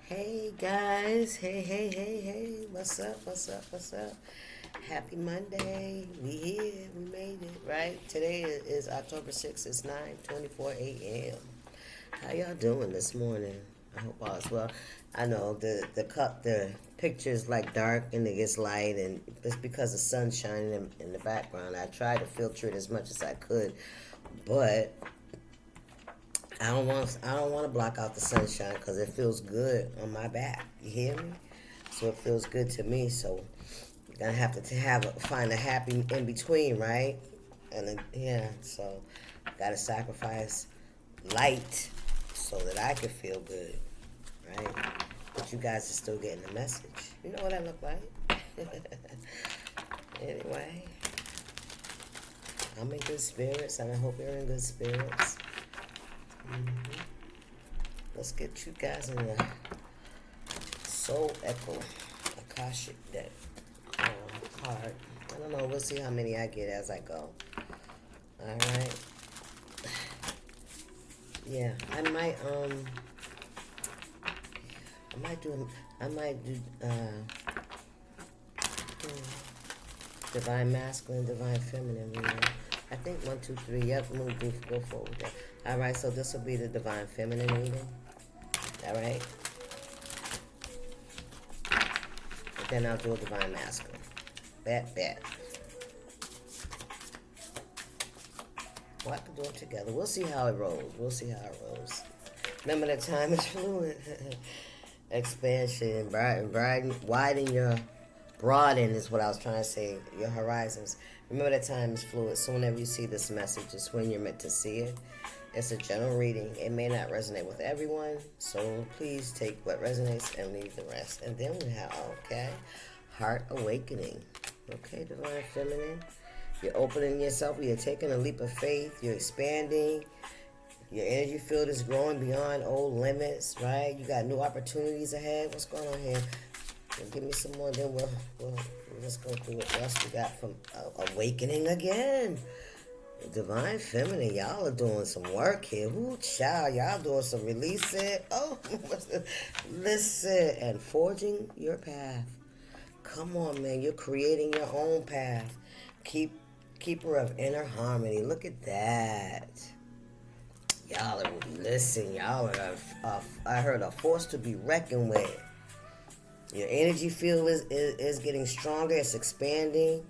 Hey guys, hey, what's up? Happy Monday, we here, we made it, right? Today is October 6th, it's 9:24 a.m. How y'all doing this morning? I hope all is well. I know the picture's like dark and it gets light, and it's because the sun's shining in the background. I tried to filter it as much as I could, but I don't want to block out the sunshine because it feels good on my back. You hear me? So it feels good to me. So you're gonna have to find a happy in between, right? And then, yeah, so gotta sacrifice light so that I can feel good, right? But you guys are still getting the message. You know what I look like. Anyway, I'm in good spirits, and I hope you're in good spirits. Let's get you guys in the Soul Echo Akashic deck card. I don't know. We'll see how many I get as I go. All right. Yeah, I might do divine masculine, divine feminine reading. I think 1, 2, 3. Yep, go forward with that. All right, so this will be the divine feminine reading. All right. And then I'll do a divine masculine. Bet. Well, I can do it together. We'll see how it rolls. Remember that time is fluid. Expansion, broaden is what I was trying to say. Your horizons. Remember that time is fluid. So whenever you see this message, it's when you're meant to see it. It's a general reading. It may not resonate with everyone, so please take what resonates and leave the rest. And then we have, Heart Awakening. Okay, Divine Feminine. You're opening yourself. You're taking a leap of faith. You're expanding. Your energy field is growing beyond old limits, right? You got new opportunities ahead. What's going on here? Give me some more, then we'll just go through what else we got from Awakening again. Divine Feminine, y'all are doing some work here. Woo, child, y'all doing some releasing. Oh, listen, and forging your path. Come on, man, you're creating your own path. Keeper of inner harmony. Look at that. Y'all are, I heard a force to be reckoned with. Your energy field is getting stronger. It's expanding.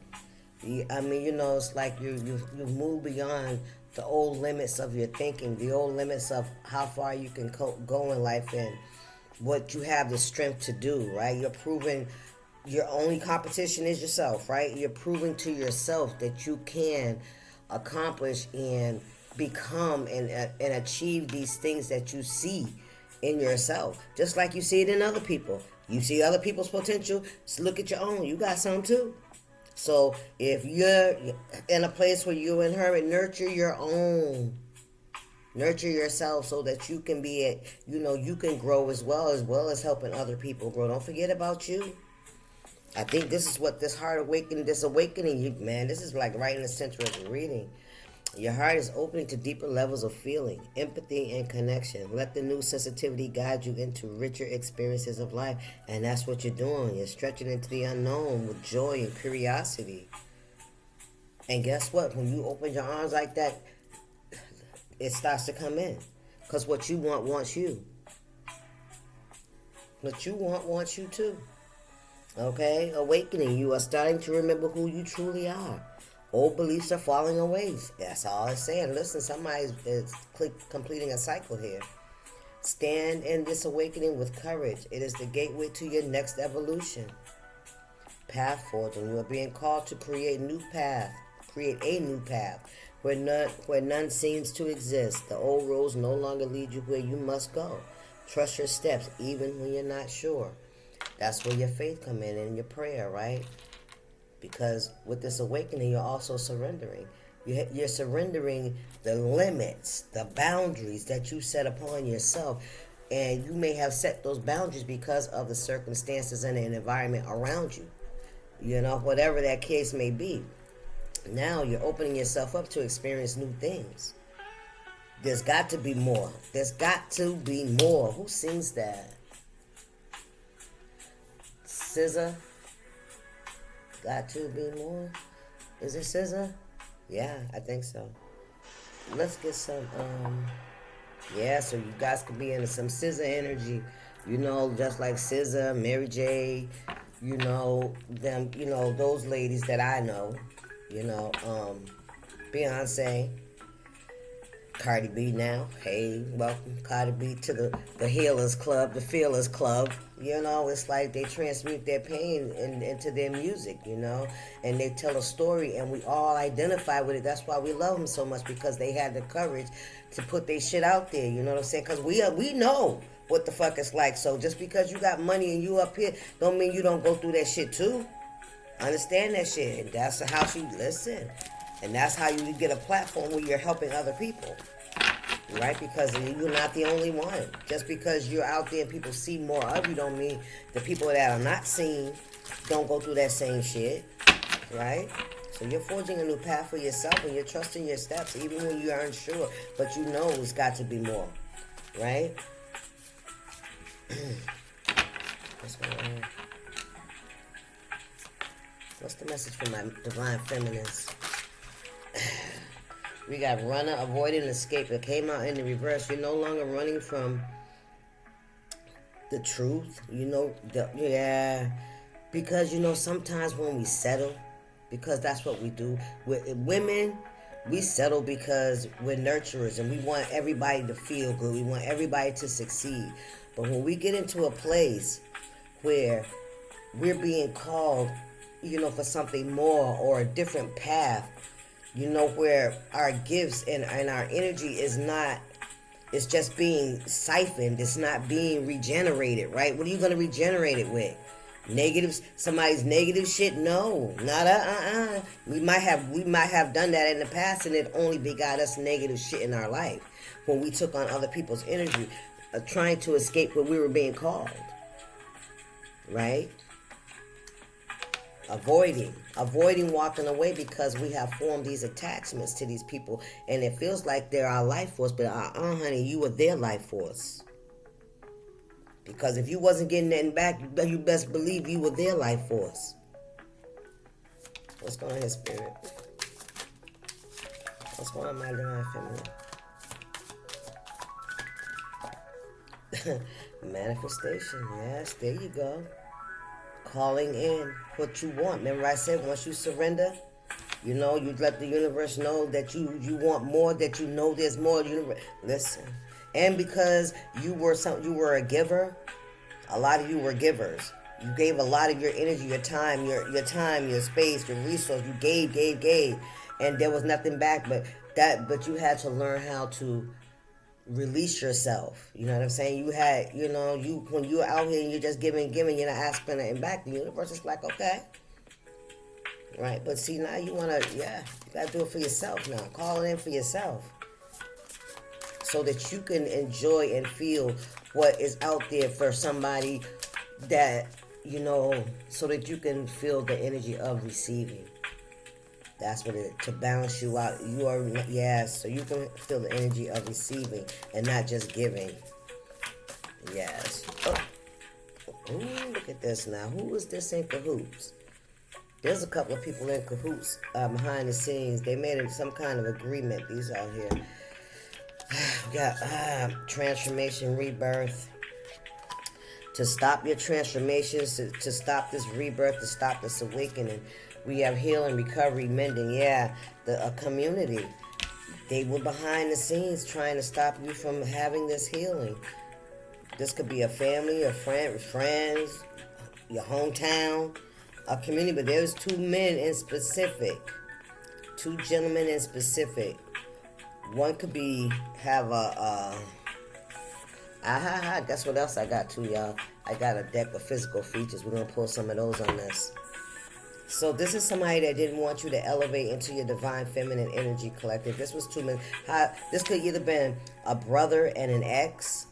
It's like you move beyond the old limits of your thinking, the old limits of how far you can go in life and what you have the strength to do, right? You're proving your only competition is yourself, right? You're proving to yourself that you can accomplish and become and achieve these things that you see in yourself, just like you see it in other people. You see other people's potential, just look at your own. You got some too. So if you're in a place where you inherit, nurture your own. Nurture yourself so that you can you can grow as well as helping other people grow. Don't forget about you. I think this is what this awakening, man, this is like right in the center of the reading. Your heart is opening to deeper levels of feeling, empathy, and connection. Let the new sensitivity guide you into richer experiences of life. And that's what you're doing. You're stretching into the unknown with joy and curiosity. And guess what? When you open your arms like that, it starts to come in. Because what you want wants you. What you want wants you too. Okay? Awakening. You are starting to remember who you truly are. Old beliefs are falling away. That's all it's saying. Listen, somebody is completing a cycle here. Stand in this awakening with courage. It is the gateway to your next evolution. Path forging. You are being called to create a new path where none seems to exist. The old roads no longer lead you where you must go. Trust your steps even when you're not sure. That's where your faith come in and your prayer, right? Because with this awakening, you're also surrendering. You're surrendering the limits, the boundaries that you set upon yourself. And you may have set those boundaries because of the circumstances and the environment around you. Whatever that case may be. Now you're opening yourself up to experience new things. There's got to be more. Who sings that? SZA. Got to be more. Is it SZA? Yeah, I think so. Let's get some, yeah, so you guys could be into some SZA energy. You know, just like SZA, Mary J, you know, them, you know, those ladies that I know. You know, Beyonce, Cardi B now. Hey, welcome Cardi B to the Healers Club, the Feelers Club. You know, it's like they transmute their pain into their music, you know, and they tell a story and we all identify with it. That's why we love them so much, because they had the courage to put their shit out there, you know what I'm saying? Because we know what the fuck it's like. So just because you got money and you up here don't mean you don't go through that shit too. Understand that shit. And that's how she listen. And that's how you get a platform where you're helping other people. Right? Because you're not the only one. Just because you're out there and people see more of you don't mean the people that are not seen don't go through that same shit. Right? So you're forging a new path for yourself and you're trusting your steps even when you are unsure. But you know it's got to be more. Right? What's going on? What's the message for my divine feminists? We got runner, avoid, and escape. It came out in the reverse. You're no longer running from the truth. You know, yeah. Because, you know, sometimes when we settle, because that's what we do. Women, we settle because we're nurturers and we want everybody to feel good. We want everybody to succeed. But when we get into a place where we're being called, you know, for something more or a different path, you know, where our gifts and our energy is not, it's just being siphoned. It's not being regenerated, right? What are you going to regenerate it with? Negatives, somebody's negative shit? No, not We might have done that in the past and it only begot us negative shit in our life when we took on other people's energy, trying to escape what we were being called, right? Avoiding walking away because we have formed these attachments to these people and it feels like they're our life force, but honey, you were their life force. Because if you wasn't getting nothing back, you best believe you were their life force. What's going on here, Spirit? What's going on, my divine feminine? Manifestation, yes, there you go. Calling in what you want. Remember I said once you surrender, you know, you let the universe know that you want more, that you know there's more. Listen. And because you were a giver, a lot of you were givers. You gave a lot of your energy, your time, your space, your resource. You gave, and there was nothing back but you had to learn how to release yourself. You know what I'm saying? You had, you know, when you're out here and you're just giving, you're not asking anything back. The universe is like, okay. Right? But see, now you want to, you got to do it for yourself now. Call it in for yourself. So that you can enjoy and feel what is out there for somebody that, you know, so that you can feel the energy of receiving. That's what to balance you out. You are, yes, so you can feel the energy of receiving and not just giving. Yes. Oh. Ooh, look at this now. Who is this in cahoots? There's a couple of people in cahoots behind the scenes. They made some kind of agreement. These out here. We got transformation, rebirth. To stop your transformations, to stop this rebirth, to stop this awakening. We have healing, recovery, mending. Yeah, a community. They were behind the scenes trying to stop you from having this healing. This could be a family, a friend, friends, your hometown, a community. But there's two men in specific, two gentlemen in specific. One could have guess what else I got too, y'all? I got a deck of physical features. We're going to pull some of those on this. So this is somebody that didn't want you to elevate into your divine feminine energy collective. This was two men. This could either been a brother and an ex,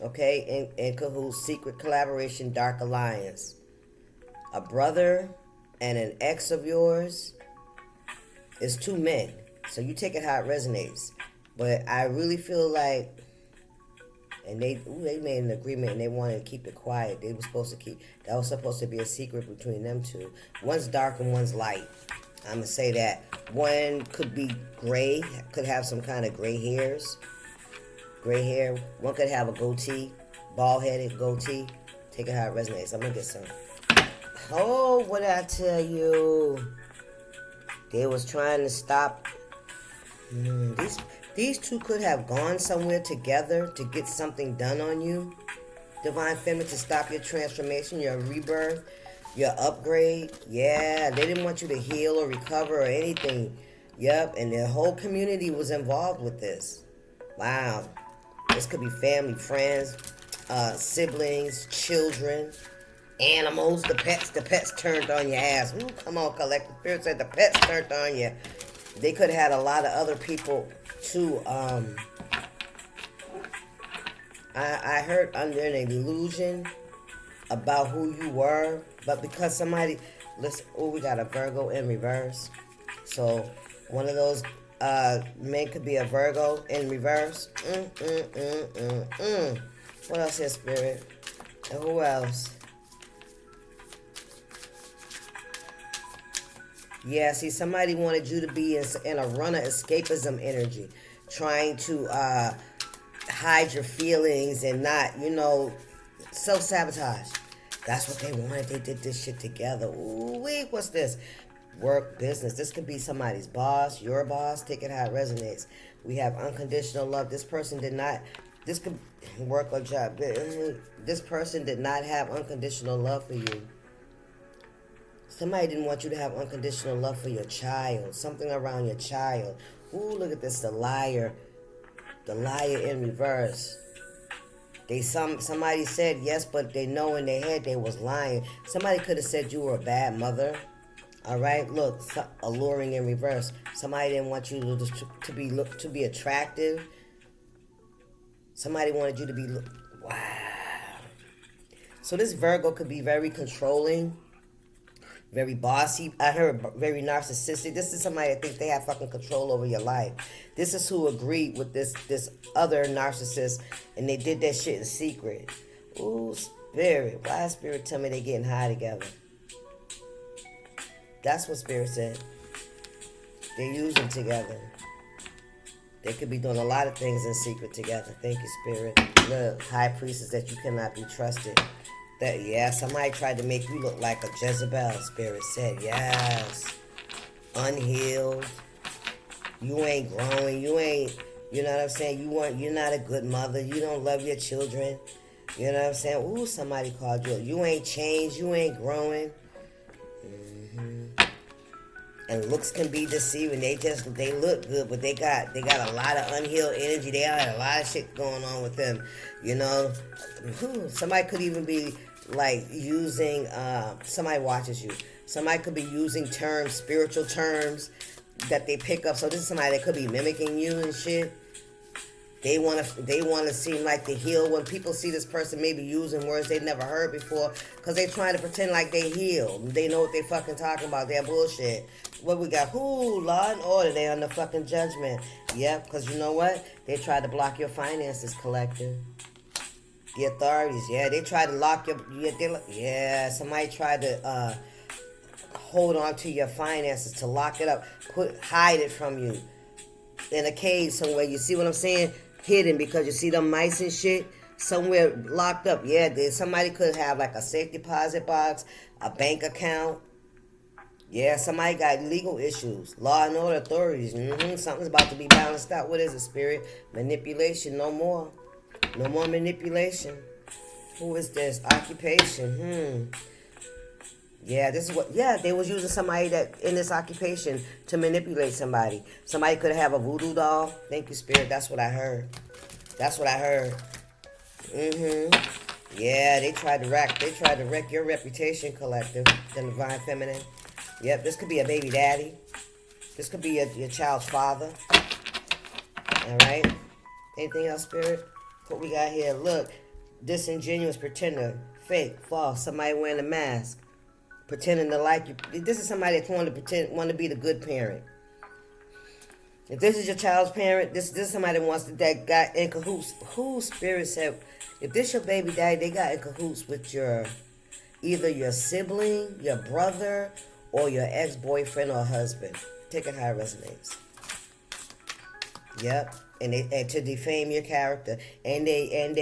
okay, in cahoots, secret collaboration, dark alliance. A brother and an ex of yours is two men. So you take it how it resonates. But I really feel like And they made an agreement and they wanted to keep it quiet. They were supposed to keep, that was supposed to be a secret between them two. One's dark and one's light. I'm going to say that. One could be gray, could have some kind of gray hairs. Gray hair. One could have a goatee, bald-headed goatee. Take it how it resonates. I'm going to get some. Oh, what did I tell you? They was trying to stop. These two could have gone somewhere together to get something done on you. Divine Feminine, to stop your transformation, your rebirth, your upgrade. Yeah, they didn't want you to heal or recover or anything. Yep, and their whole community was involved with this. Wow. This could be family, friends, siblings, children, animals, the pets turned on your ass. Ooh, come on, Collective Spirit said the pets turned on you. They could have had a lot of other people too. I heard under an illusion about who you were, but because somebody, listen, oh, we got a Virgo in reverse. So one of those men could be a Virgo in reverse. What else is Spirit? And who else? Yeah, see, somebody wanted you to be in a runner escapism energy, trying to hide your feelings and not, self-sabotage. That's what they wanted. They did this shit together. Ooh, wait, what's this? Work, business. This could be somebody's boss, your boss. Take it how it resonates. We have unconditional love. This person did not, this could work or job. This person did not have unconditional love for you. Somebody didn't want you to have unconditional love for your child. Something around your child. Ooh, look at this, the liar. The liar in reverse. Somebody said yes, but they know in their head they was lying. Somebody could have said you were a bad mother. All right, look, alluring in reverse. Somebody didn't want you to be attractive. Somebody wanted you to be wow. So this Virgo could be very controlling, very bossy. I heard very narcissistic. This is somebody that thinks they have fucking control over your life. This is who agreed with this other narcissist, and they did that shit in secret. Ooh, Spirit. Why Spirit tell me they getting high together? That's what Spirit said. They using together. They could be doing a lot of things in secret together. Thank you, Spirit. Look, high priestess that you cannot be trusted. That, yeah, somebody tried to make you look like a Jezebel, Spirit said. Yes. Unhealed. You ain't growing. You ain't, you know what I'm saying? You're not a good mother. You don't love your children. You know what I'm saying? Ooh, somebody called you. You ain't changed. You ain't growing. And looks can be deceiving. They look good, but they got a lot of unhealed energy. They had a lot of shit going on with them. Somebody could even be like using, somebody watches you. Somebody could be using terms, spiritual terms that they pick up. So this is somebody that could be mimicking you and shit. They want to seem like they heal. When people see this person maybe using words they never heard before, because they trying to pretend like they heal. They know what they fucking talking about. They're bullshit. What we got? Law and order. They under fucking judgment. Yep, because you know what? They tried to block your finances, Collective. The authorities, yeah, they tried to lock your, somebody tried to hold on to your finances, to lock it up, hide it from you in a cage somewhere. You see what I'm saying? Hidden, because you see them mice and shit somewhere locked up. Yeah, somebody could have like a safe deposit box, a bank account. Yeah, somebody got legal issues. Law and order authorities. Something's about to be balanced out. What is it, Spirit? Manipulation, no more. No more manipulation. Who is this? Occupation. Yeah, this is what, they was using somebody that in this occupation to manipulate somebody. Somebody could have a voodoo doll. Thank you, Spirit. That's what I heard. Yeah, they tried to wreck your reputation, Collective. The Divine Feminine. Yep, this could be a baby daddy. This could be your child's father. All right. Anything else, Spirit? What we got here? Look, disingenuous pretender, fake, false. Somebody wearing a mask, pretending to like you. This is somebody that want to be the good parent. If this is your child's parent, this is somebody that wants to, that got in cahoots. Who spirit said, if this your baby daddy, they got in cahoots with your either your sibling, your brother, or your ex-boyfriend or husband. Take it how it resonates. Yep. And to defame your character. And they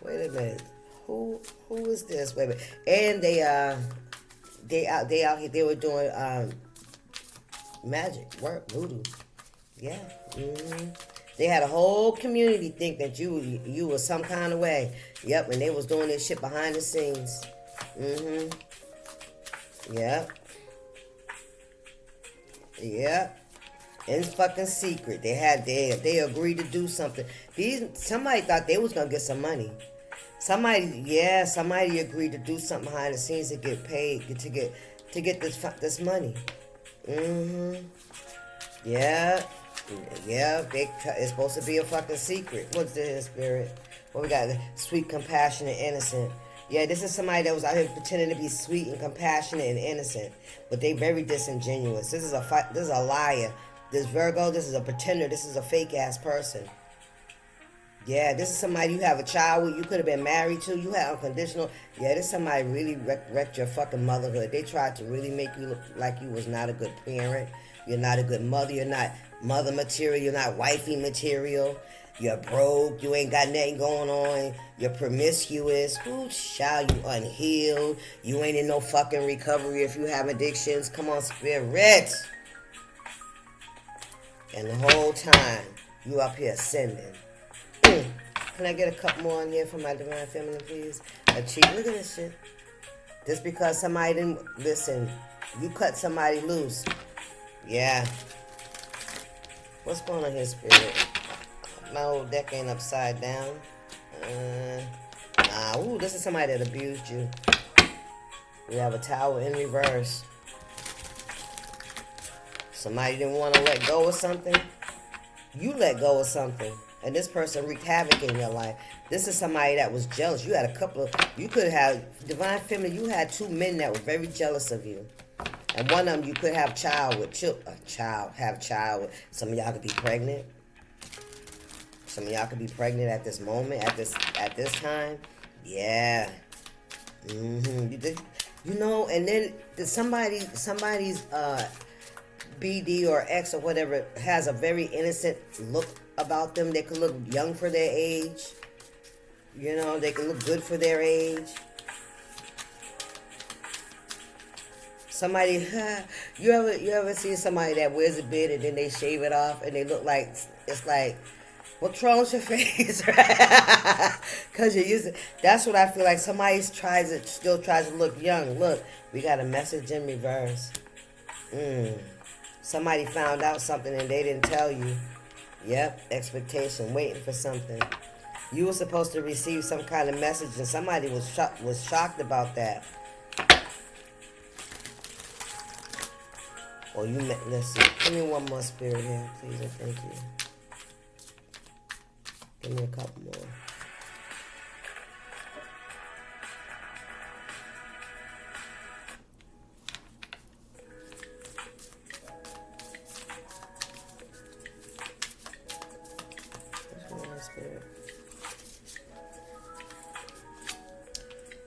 wait a minute. Who is this? Wait a minute. And they out here, they were doing magic work, voodoo. Yeah. They had a whole community think that you was some kind of way. Yep, and they was doing this shit behind the scenes. Yep. Yep. In fucking secret. They agreed to do something. Somebody thought they was gonna get some money. Somebody agreed to do something behind the scenes to get paid, to get this money. Yeah. Yeah, it's supposed to be a fucking secret. What's this, spirit? What we got? Sweet, compassionate, innocent. Yeah, this is somebody that was out here pretending to be sweet and compassionate and innocent, but they very disingenuous. This is a liar. This Virgo, this is a pretender. This is a fake ass person. Yeah, this is somebody you have a child with. You could have been married to. You had unconditional. Yeah, this is somebody really wrecked your fucking motherhood. They tried to really make you look like you was not a good parent. You're not a good mother. You're not mother material. You're not wifey material. You're broke. You ain't got nothing going on. You're promiscuous. Ooh, child, you unhealed. You ain't in no fucking recovery if you have addictions. Come on, spirit. And the whole time, you up here ascending. Can I get a couple more in here for my divine feminine, please? Look at this shit. Just because somebody didn't listen, you cut somebody loose. Yeah. What's going on here, spirit? My whole deck ain't upside down. Ooh, this is somebody that abused you. We have a tower in reverse. Somebody didn't want to let go of something. You let go of something. And this person wreaked havoc in your life. This is somebody that was jealous. You had you could have, divine feminine, you had two men that were very jealous of you. And one of them you could have child with. Some of y'all could be pregnant. Some of y'all could be pregnant at this moment, at this time. Yeah. You know, and then somebody's BD or X or whatever has a very innocent look about them. They could look young for their age. You know, they could look good for their age. Somebody, you ever see somebody that wears a beard and then they shave it off and they look like, it's like, what's wrong with your face? Because you're using, that's what I feel like. Somebody still tries to look young. Look, we got a message in reverse. Somebody found out something and they didn't tell you. Yep, expectation, waiting for something. You were supposed to receive some kind of message and somebody was shocked about that. Or let's see. Give me one more spirit here, please, and thank you. Give me a couple more. Spirit.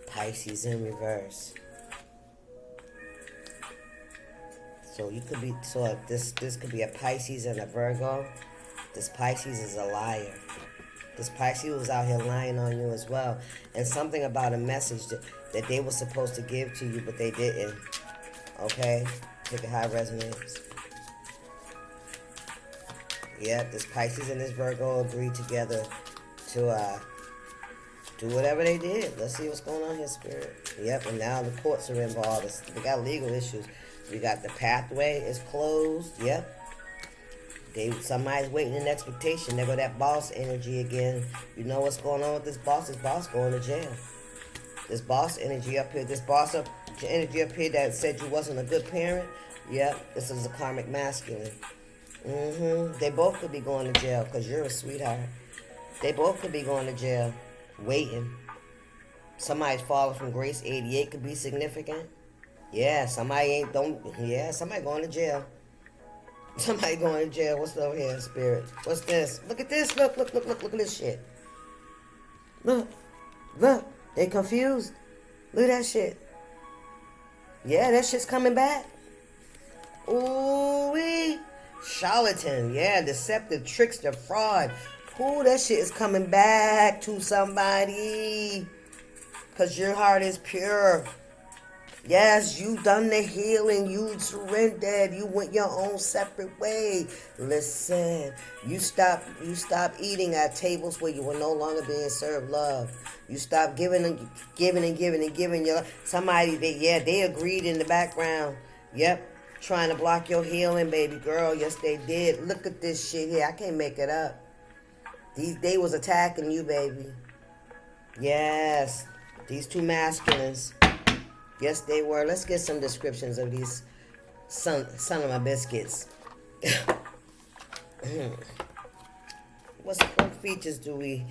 Pisces in reverse. So you could be, this could be a Pisces and a Virgo. This Pisces is a liar. This Pisces was out here lying on you as well. And something about a message that they were supposed to give to you, but they didn't. Okay? Take it how it resonates. Yep, this Pisces and this Virgo agreed together to do whatever they did. Let's see what's going on here, spirit. Yep, and now the courts are involved. They got legal issues. We got the pathway is closed. Yep. Somebody's waiting in expectation. There go that boss energy again. You know what's going on with this boss? This boss going to jail. This boss energy up here. This boss energy up here that said you wasn't a good parent. Yep. This is a karmic masculine. They both could be going to jail because you're a sweetheart. They both could be going to jail. Waiting. Somebody's falling from grace. 88 could be significant. Yeah, somebody ain't don't. Yeah, somebody going to jail. Somebody going to jail. What's over here, spirit? What's this? Look at this. Look at this shit. Look, look. They confused. Look at that shit. Yeah, that shit's coming back. Ooh wee. Charlatan. Yeah, deceptive, trickster, fraud. Ooh, that shit is coming back to somebody. Because your heart is pure. Yes, you done the healing. You surrendered. You went your own separate way. Listen, you stop eating at tables where you were no longer being served love. You stop giving and giving and giving and giving. Somebody, they agreed in the background. Yep, trying to block your healing, baby girl. Yes, they did. Look at this shit here. I can't make it up. They was attacking you, baby. Yes, these two masculines. Yes, they were. Let's get some descriptions of these son of my biscuits. What features do we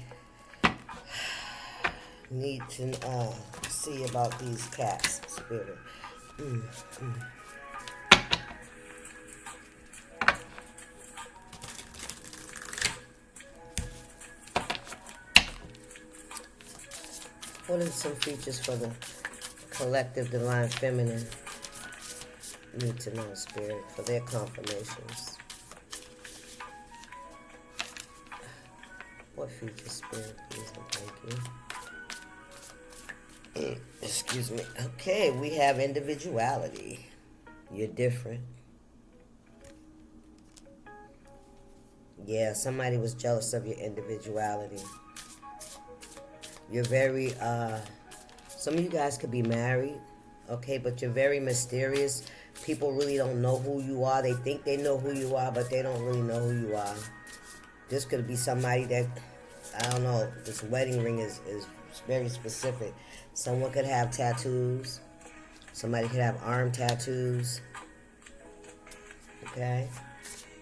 need to see about these cats, spirit? What are some features for the collective divine feminine? Need to know, spirit, for their confirmations. What features, spirit, please and thank you. Excuse me. Okay, we have individuality. You're different. Yeah, somebody was jealous of your individuality. You're very, some of you guys could be married, okay, but you're very mysterious. People really don't know who you are. They think they know who you are, but they don't really know who you are. This could be somebody that, I don't know, this wedding ring is very specific. Someone could have tattoos. Somebody could have arm tattoos. Okay?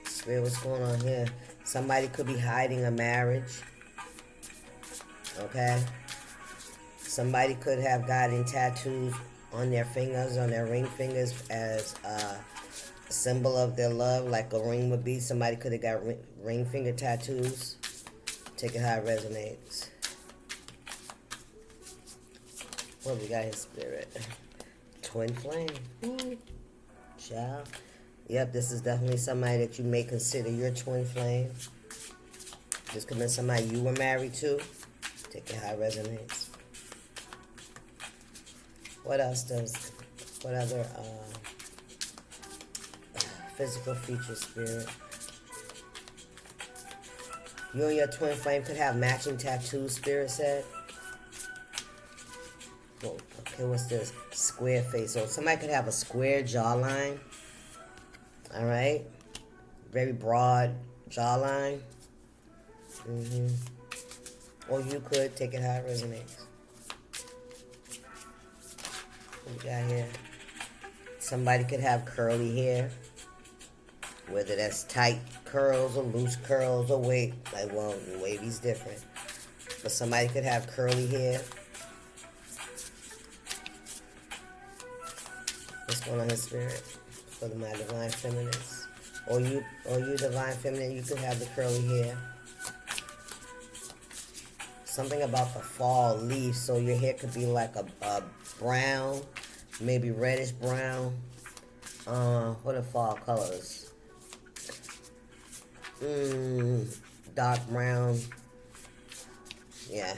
Spirit, what's going on here? Somebody could be hiding a marriage. Okay? Somebody could have gotten tattoos on their fingers, on their ring fingers, as a symbol of their love, like a ring would be. Somebody could have got ring finger tattoos. Take it how it resonates. What we got here, spirit? Twin flame. Child. Yep, this is definitely somebody that you may consider your twin flame. This could be somebody you were married to. Take it how it resonates. What other physical features, spirit? You and your twin flame could have matching tattoos, spirit said. Oh, okay, what's this? Square face. So somebody could have a square jawline. All right? Very broad jawline. Or you could take it how it resonates. What we got here? Somebody could have curly hair. Whether that's tight curls or loose curls or wave. Like, well, wavy's different. But somebody could have curly hair. What's going on here, spirit? For my divine feminines. Or you divine feminine, you could have the curly hair. Something about the fall leaf, so your hair could be like a brown, maybe reddish brown. What are fall colors? Dark brown. Yeah.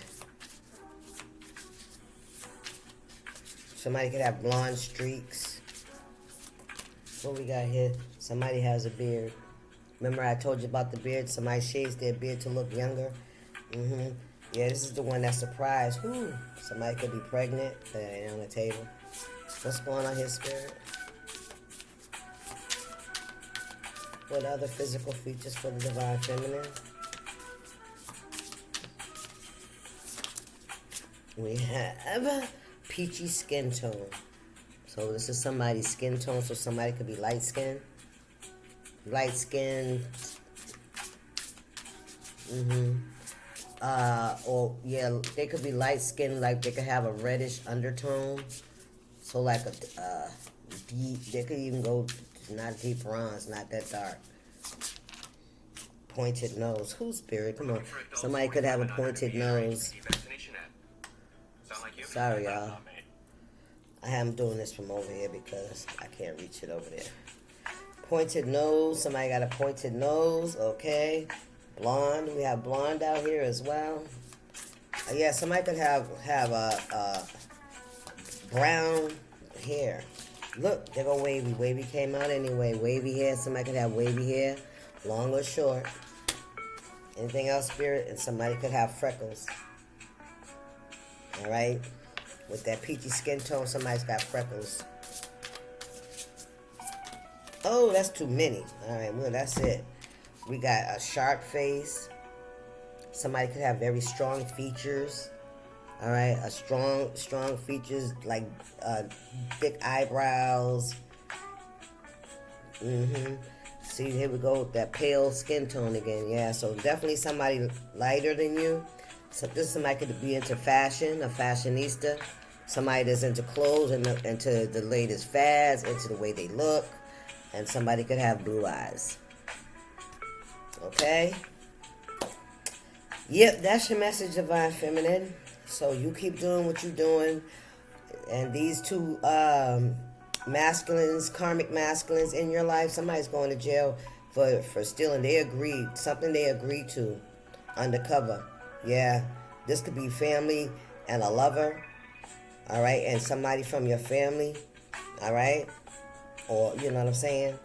Somebody could have blonde streaks. What we got here? Somebody has a beard. Remember I told you about the beard? Somebody shaves their beard to look younger. Yeah, this is the one that surprised. Somebody could be pregnant. That ain't on the table. What's going on here, spirit? What other physical features for the divine feminine? We have peachy skin tone. So this is somebody's skin tone. So somebody could be light skin. Light skin. Or yeah, they could be light skinned, like they could have a reddish undertone. So like a deep, they could even go not deep bronze, not that dark. Pointed nose. Who's spirit? Come on. Somebody could have a pointed nose. Sorry, y'all. I am doing this from over here because I can't reach it over there. Pointed nose. Somebody got a pointed nose. Okay. Blonde. We have blonde out here as well. Yeah, somebody could have a brown hair. Look, they go wavy. Wavy came out anyway. Wavy hair. Somebody could have wavy hair, long or short. Anything else, spirit? And somebody could have freckles. All right? With that peachy skin tone, somebody's got freckles. Oh, that's too many. All right, well, that's it. We got a sharp face. Somebody could have very strong features. All right, a strong features like thick eyebrows. See, here we go with that pale skin tone again. Yeah, so definitely somebody lighter than you. So this somebody could be into fashion, a fashionista. Somebody that's into clothes and into the latest fads, into the way they look. And somebody could have blue eyes. Okay? Yep, that's your message, Divine Feminine. So you keep doing what you're doing. And these two masculines, karmic masculines in your life, somebody's going to jail for stealing. Something they agreed to undercover. Yeah, this could be family and a lover. All right, and somebody from your family. All right, or you know what I'm saying?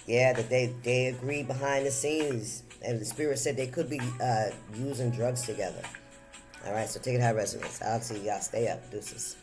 Yeah, that they agreed behind the scenes, and the spirit said they could be using drugs together. All right, so take it how it resonates. I'll see y'all. Stay up. Deuces.